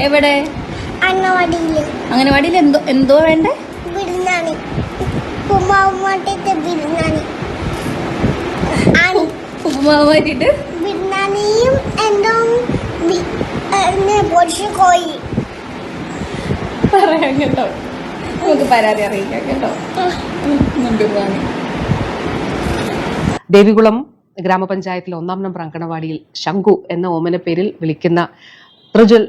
എവിടെ? അംഗനവാടിയിൽ എന്തോ എന്തോ വേണ്ടേ? ബിരിയാണി, ഉപ്പുമാവ് ബിരിയാണി, ഉപ്പുമാവ് മാറ്റിട്ട് ബിരിയാണിയും എന്തോ പൊടിച്ചു കോഴി പറയാം കേട്ടോ. നമുക്ക് പരാതി അറിയിക്കാം കേട്ടോ. ബിരിയാണി. ദേവികുളം ഗ്രാമപഞ്ചായത്തിലെ 1-ാം നമ്പർ അങ്കണവാടിയിൽ ശംഖു എന്ന ഓമന പേരിൽ വിളിക്കുന്ന പ്രജ്വൽ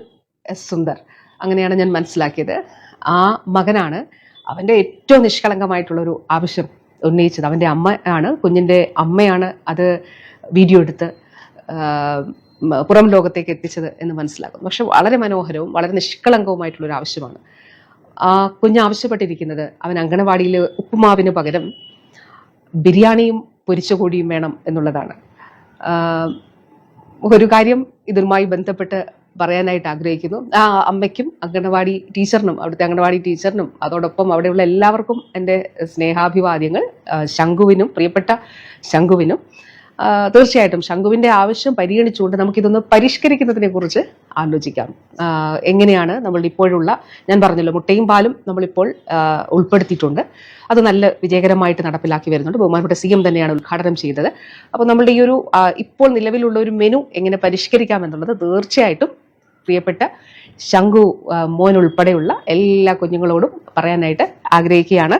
എസ് സുന്ദർ, അങ്ങനെയാണ് ഞാൻ മനസ്സിലാക്കിയത്. ആ മകനാണ് അവൻ്റെ ഏറ്റവും നിഷ്കളങ്കമായിട്ടുള്ളൊരു ആവശ്യം ഉന്നയിച്ചത്. അവൻ്റെ അമ്മ ആണ്, കുഞ്ഞിൻ്റെ അമ്മയാണ് അത് വീഡിയോ എടുത്ത് പുറം ലോകത്തേക്ക് എത്തിച്ചത് എന്ന് മനസ്സിലാക്കുന്നു. പക്ഷെ വളരെ മനോഹരവും വളരെ നിഷ്കളങ്കവുമായിട്ടുള്ളൊരു ആവശ്യമാണ്. ആ കുഞ്ഞ് ആവശ്യപ്പെട്ടിരിക്കുന്നത് അവൻ അങ്കണവാടിയിൽ ഉപ്പുമാവിന് പകരം ബിരിയാണിയും പൊരിച്ച കോഴിയും വേണം എന്നുള്ളതാണ്. ഒരു കാര്യം ഇതുമായി ബന്ധപ്പെട്ട് പറയാനായിട്ട് ആഗ്രഹിക്കുന്നു. ആ അമ്മയ്ക്കും അങ്കണവാടി ടീച്ചറിനും അവിടുത്തെ അങ്കണവാടി ടീച്ചറിനും അതോടൊപ്പം അവിടെയുള്ള എല്ലാവർക്കും എൻ്റെ സ്നേഹാഭിവാദ്യങ്ങൾ. ശംഖുവിനും, പ്രിയപ്പെട്ട ശംഖുവിനും തീർച്ചയായിട്ടും ശംഖുവിൻ്റെ ആവശ്യം പരിഗണിച്ചുകൊണ്ട് നമുക്കിതൊന്ന് പരിഷ്കരിക്കുന്നതിനെ കുറിച്ച് ആലോചിക്കാം. എങ്ങനെയാണ് നമ്മളുടെ ഇപ്പോഴുള്ള, ഞാൻ പറഞ്ഞല്ലോ, മുട്ടയും പാലും നമ്മളിപ്പോൾ ഉൾപ്പെടുത്തിയിട്ടുണ്ട്. അത് നല്ല വിജയകരമായിട്ട് നടപ്പിലാക്കി വരുന്നുണ്ട്. ബഹുമാനപ്പെട്ട CM തന്നെയാണ് ഉദ്ഘാടനം ചെയ്തത്. അപ്പോൾ നമ്മളുടെ ഈ ഒരു ഇപ്പോൾ നിലവിലുള്ള ഒരു മെനു എങ്ങനെ പരിഷ്കരിക്കാം എന്നുള്ളത് തീർച്ചയായിട്ടും പ്രിയപ്പെട്ട ശംഖു മോൻ ഉൾപ്പെടെയുള്ള എല്ലാ കുഞ്ഞുങ്ങളോടും പറയാനായിട്ട് ആഗ്രഹിക്കുകയാണ്.